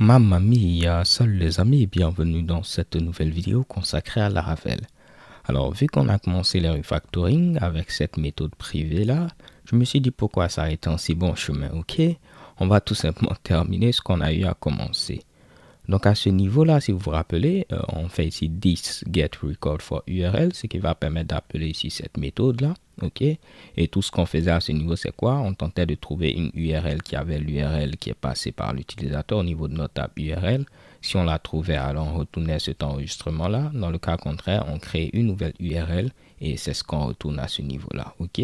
Mamma mia, salut les amis et bienvenue dans cette nouvelle vidéo consacrée à Laravel. Alors vu qu'on a commencé le refactoring avec cette méthode privée là, je me suis dit pourquoi s'arrêter en si bon chemin, ok? On va tout simplement terminer ce qu'on a eu à commencer. Donc à ce niveau-là, si vous vous rappelez, on fait ici this get record for URL, ce qui va permettre d'appeler ici cette méthode-là, ok? Et tout ce qu'on faisait à ce niveau, c'est quoi? On tentait de trouver une URL qui avait l'URL qui est passée par l'utilisateur au niveau de notre table URL. Si on la trouvait, alors on retournait cet enregistrement-là. Dans le cas contraire, on crée une nouvelle URL et c'est ce qu'on retourne à ce niveau-là, ok?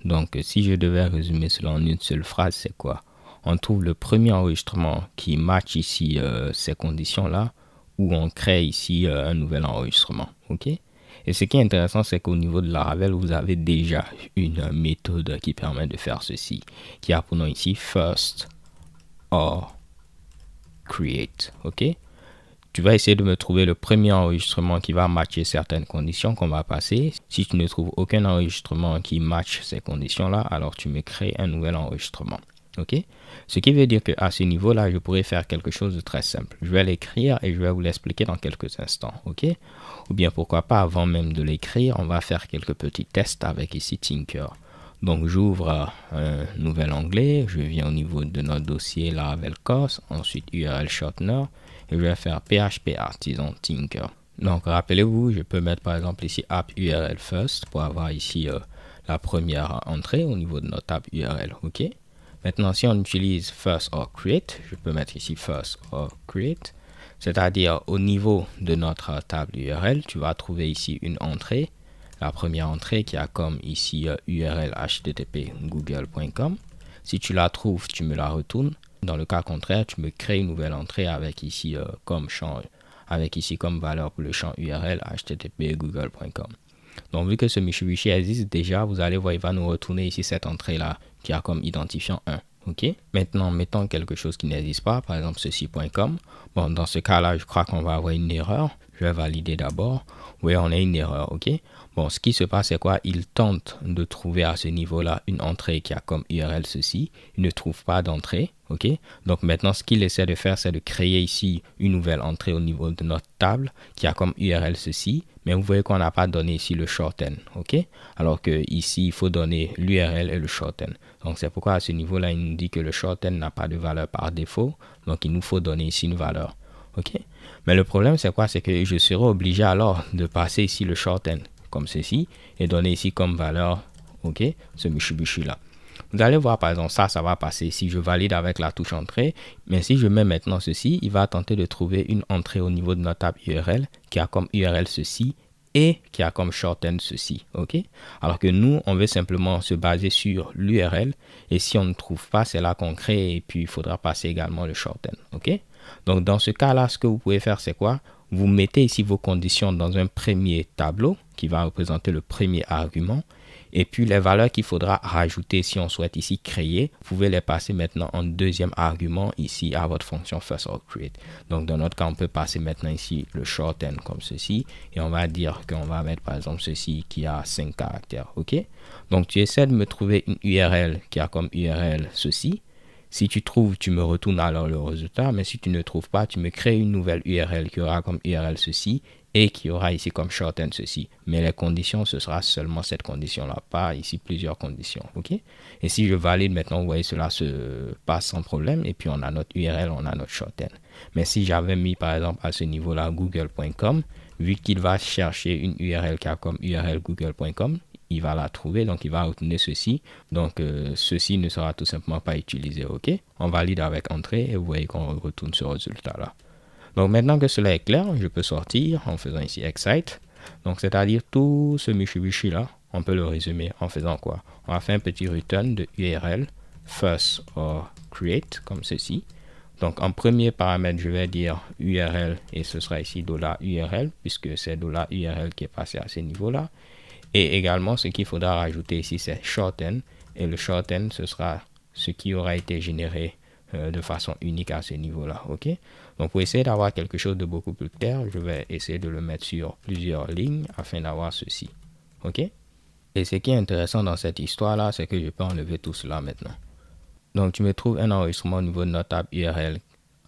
Donc si je devais résumer cela en une seule phrase, c'est quoi? On trouve le premier enregistrement qui match ici ces conditions-là, où on crée ici un nouvel enregistrement. Ok? Et ce qui est intéressant, c'est qu'au niveau de Laravel, vous avez déjà une méthode qui permet de faire ceci, qui a pour nom ici first or create. Ok? Tu vas essayer de me trouver le premier enregistrement qui va matcher certaines conditions qu'on va passer. Si tu ne trouves aucun enregistrement qui matche ces conditions-là, alors tu me crées un nouvel enregistrement. Ok? Ce qui veut dire qu'à ce niveau-là, je pourrais faire quelque chose de très simple. Je vais l'écrire et je vais vous l'expliquer dans quelques instants. Ok? Ou bien pourquoi pas, avant même de l'écrire, on va faire quelques petits tests avec ici Tinker. Donc j'ouvre un nouvel onglet, je viens au niveau de notre dossier Laravel COS, ensuite URL Shortener, et je vais faire PHP Artisan Tinker. Donc rappelez-vous, je peux mettre par exemple ici app URL first pour avoir ici la première entrée au niveau de notre app URL. Ok? Maintenant, si on utilise first or create, je peux mettre ici first or create, c'est-à-dire au niveau de notre table URL, tu vas trouver ici une entrée. La première entrée qui a comme ici URL http google.com. Si tu la trouves, tu me la retournes. Dans le cas contraire, tu me crées une nouvelle entrée avec ici comme champ, avec ici comme valeur pour le champ URL http google.com. Donc vu que ce Mitsubishi existe déjà, vous allez voir, il va nous retourner ici cette entrée-là qui a comme identifiant 1. Ok. Maintenant, mettons quelque chose qui n'existe pas, par exemple ceci.com. Bon, dans ce cas-là, je crois qu'on va avoir une erreur. Je vais valider d'abord. Oui, on a une erreur, ok. Bon, ce qui se passe, c'est quoi? Il tente de trouver à ce niveau-là une entrée qui a comme URL ceci. Il ne trouve pas d'entrée, ok. Donc maintenant, ce qu'il essaie de faire, c'est de créer ici une nouvelle entrée au niveau de notre table qui a comme URL ceci. Mais vous voyez qu'on n'a pas donné ici le shorten, ok. Alors que ici, il faut donner l'URL et le shorten. Donc c'est pourquoi à ce niveau-là, il nous dit que le shorten n'a pas de valeur par défaut. Donc il nous faut donner ici une valeur. Ok. Mais le problème, c'est quoi? C'est que je serai obligé alors de passer ici le shorten comme ceci et donner ici comme valeur, ok, ce Mitsubishi là. Vous allez voir par exemple ça va passer si je valide avec la touche entrée. Mais si je mets maintenant ceci, il va tenter de trouver une entrée au niveau de notre table URL qui a comme URL ceci et qui a comme shorten ceci, ok. Alors que nous, on veut simplement se baser sur l'URL et si on ne trouve pas, c'est là qu'on crée et puis il faudra passer également le shorten, ok. Donc dans ce cas-là, ce que vous pouvez faire, c'est quoi? Vous mettez ici vos conditions dans un premier tableau qui va représenter le premier argument. Et puis les valeurs qu'il faudra rajouter si on souhaite ici créer, vous pouvez les passer maintenant en deuxième argument ici à votre fonction first or create. Donc dans notre cas, on peut passer maintenant ici le shorten comme ceci. Et on va dire qu'on va mettre par exemple ceci qui a 5 caractères. Ok. Donc tu essaies de me trouver une URL qui a comme URL ceci. Si tu trouves, tu me retournes alors le résultat, mais si tu ne trouves pas, tu me crées une nouvelle URL qui aura comme URL ceci et qui aura ici comme shorten ceci. Mais les conditions, ce sera seulement cette condition-là, pas ici plusieurs conditions. Ok. Et si je valide maintenant, vous voyez, cela se passe sans problème et puis on a notre URL, on a notre shorten. Mais si j'avais mis par exemple à ce niveau-là google.com, vu qu'il va chercher une URL qui a comme URL google.com, il va la trouver, donc il va retourner ceci. Donc ceci ne sera tout simplement pas utilisé, ok. On valide avec entrée et vous voyez qu'on retourne ce résultat là. Donc maintenant que cela est clair, je peux sortir en faisant ici excite. Donc c'est-à-dire tout ce Mitsubishi là, on peut le résumer en faisant quoi? On va faire un petit return de URL first or create comme ceci. Donc en premier paramètre, je vais dire URL et ce sera ici $URL puisque c'est $URL qui est passé à ce niveau-là. Et également, ce qu'il faudra rajouter ici, c'est shorten. Et le shorten, ce sera ce qui aura été généré de façon unique à ce niveau-là. Ok. Donc, pour essayer d'avoir quelque chose de beaucoup plus clair, je vais essayer de le mettre sur plusieurs lignes afin d'avoir ceci. Ok. Et ce qui est intéressant dans cette histoire-là, c'est que je peux enlever tout cela maintenant. Donc, tu me trouves un enregistrement au niveau de notre table URL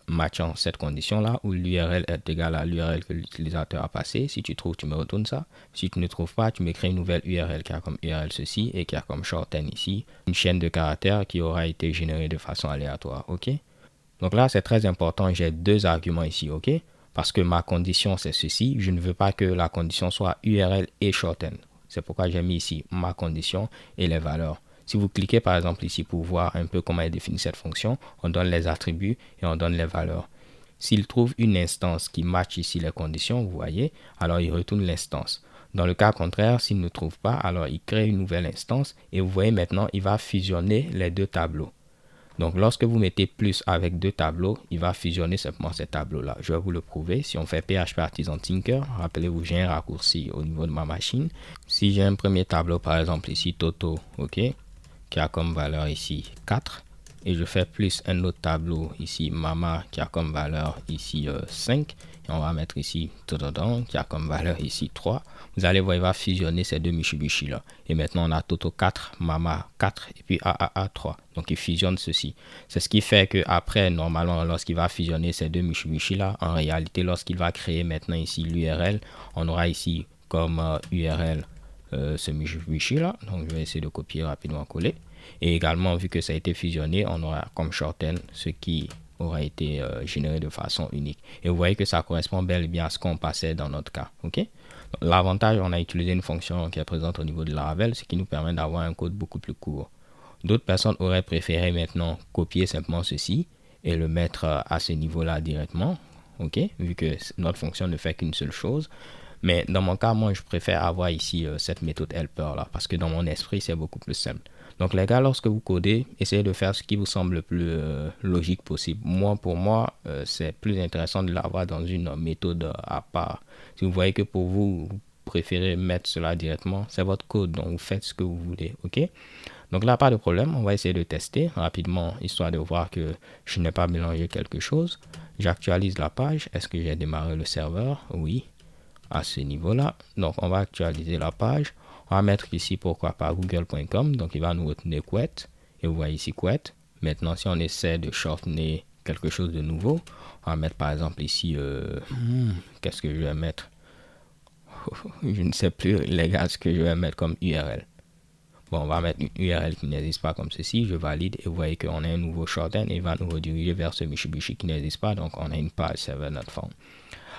matchant cette condition-là où l'URL est égale à l'URL que l'utilisateur a passé. Si tu trouves, tu me retournes ça. Si tu ne trouves pas, tu me crées une nouvelle URL qui a comme URL ceci et qui a comme shorten ici une chaîne de caractères qui aura été générée de façon aléatoire. OK? Donc là, c'est très important. J'ai deux arguments ici. OK? Parce que ma condition, c'est ceci. Je ne veux pas que la condition soit URL et shorten. C'est pourquoi j'ai mis ici ma condition et les valeurs. Si vous cliquez par exemple ici pour voir un peu comment est définie cette fonction, on donne les attributs et on donne les valeurs. S'il trouve une instance qui match ici les conditions, vous voyez, alors il retourne l'instance. Dans le cas contraire, s'il ne trouve pas, alors il crée une nouvelle instance et vous voyez maintenant, il va fusionner les deux tableaux. Donc, lorsque vous mettez plus avec deux tableaux, il va fusionner simplement ces tableaux-là. Je vais vous le prouver. Si on fait PHP Artisan Tinker, rappelez-vous, j'ai un raccourci au niveau de ma machine. Si j'ai un premier tableau, par exemple ici, Toto, OK, qui a comme valeur ici 4. Et je fais plus un autre tableau ici, Mama, qui a comme valeur ici 5. Et on va mettre ici Totodon, qui a comme valeur ici 3. Vous allez voir, il va fusionner ces deux Mitsubishi là. Et maintenant, on a Toto 4, Mama 4 et puis AAA 3. Donc, il fusionne ceci. C'est ce qui fait que après, normalement, lorsqu'il va fusionner ces deux Mitsubishi là, en réalité, lorsqu'il va créer maintenant ici l'URL, on aura ici comme URL ce Mitsubishi là. Donc, je vais essayer de copier rapidement, coller. Et également, vu que ça a été fusionné, on aura comme shorten ce qui aura été généré de façon unique. Et vous voyez que ça correspond bel et bien à ce qu'on passait dans notre cas. OK? L'avantage, on a utilisé une fonction qui est présente au niveau de Laravel, ce qui nous permet d'avoir un code beaucoup plus court. D'autres personnes auraient préféré maintenant copier simplement ceci et le mettre à ce niveau-là directement. OK? Vu que notre fonction ne fait qu'une seule chose. Mais dans mon cas, moi, je préfère avoir ici cette méthode helper là, parce que dans mon esprit, c'est beaucoup plus simple. Donc les gars, lorsque vous codez, essayez de faire ce qui vous semble le plus logique possible. Pour moi, c'est plus intéressant de l'avoir dans une méthode à part. Si vous voyez que pour vous, vous préférez mettre cela directement, c'est votre code, donc vous faites ce que vous voulez. OK? Donc là, pas de problème, on va essayer de tester rapidement, histoire de voir que je n'ai pas mélangé quelque chose. J'actualise la page. Est-ce que j'ai démarré le serveur? Oui, à ce niveau-là. Donc on va actualiser la page. On va mettre ici, pourquoi pas, google.com. Donc, il va nous retenir Quet. Et vous voyez ici Quet. Maintenant, si on essaie de shortener quelque chose de nouveau, on va mettre par exemple ici, qu'est-ce que je vais mettre? Je ne sais plus, les gars, ce que je vais mettre comme URL. Bon, on va mettre une URL qui n'existe pas comme ceci. Je valide et vous voyez qu'on a un nouveau shorten et il va nous rediriger vers ce Mitsubishi qui n'existe pas. Donc, on a une page server not found.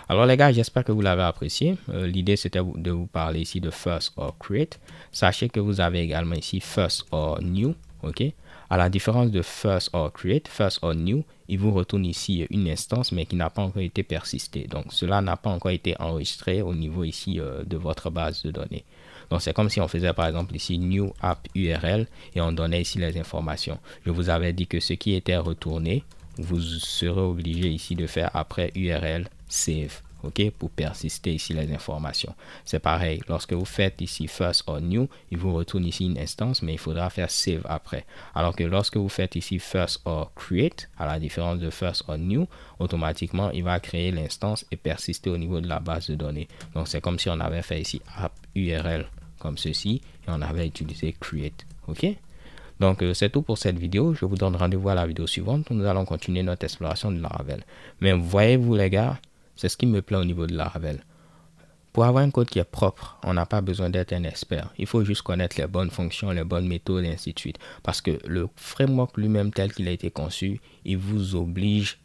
Alors les gars, j'espère que vous l'avez apprécié. L'idée c'était de vous parler ici de first or create. Sachez que vous avez également ici first or new. OK? À la différence de first or create, first or new, il vous retourne ici une instance mais qui n'a pas encore été persistée. Donc cela n'a pas encore été enregistré au niveau ici de votre base de données. Donc c'est comme si on faisait par exemple ici new app URL et on donnait ici les informations. Je vous avais dit que ce qui était retourné, vous serez obligé ici de faire après URL save, OK, pour persister ici les informations. C'est pareil, lorsque vous faites ici first or new, il vous retourne ici une instance, mais il faudra faire save après. Alors que lorsque vous faites ici first or create, à la différence de first or new, automatiquement, il va créer l'instance et persister au niveau de la base de données. Donc, c'est comme si on avait fait ici app URL comme ceci et on avait utilisé create, OK? Donc, c'est tout pour cette vidéo. Je vous donne rendez-vous à la vidéo suivante où nous allons continuer notre exploration de Laravel. Mais voyez-vous les gars, c'est ce qui me plaît au niveau de Laravel. Pour avoir un code qui est propre, on n'a pas besoin d'être un expert. Il faut juste connaître les bonnes fonctions, les bonnes méthodes et ainsi de suite. Parce que le framework lui-même tel qu'il a été conçu, il vous oblige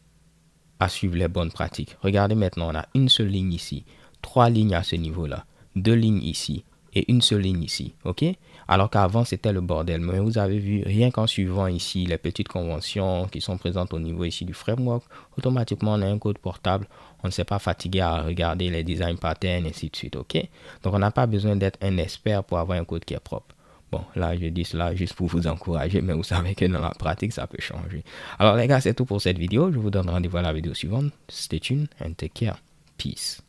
à suivre les bonnes pratiques. Regardez maintenant, on a une seule ligne ici, 3 lignes à ce niveau-là, 2 lignes ici et une seule ligne ici, ok? Alors qu'avant c'était le bordel, mais vous avez vu, rien qu'en suivant ici les petites conventions qui sont présentes au niveau ici du framework, automatiquement on a un code portable, on ne s'est pas fatigué à regarder les design patterns et ainsi de suite, ok? Donc on n'a pas besoin d'être un expert pour avoir un code qui est propre. Bon, là, je dis cela juste pour vous encourager, mais vous savez que dans la pratique, ça peut changer. Alors les gars, c'est tout pour cette vidéo. Je vous donne rendez-vous à la vidéo suivante. Stay tuned and take care. Peace.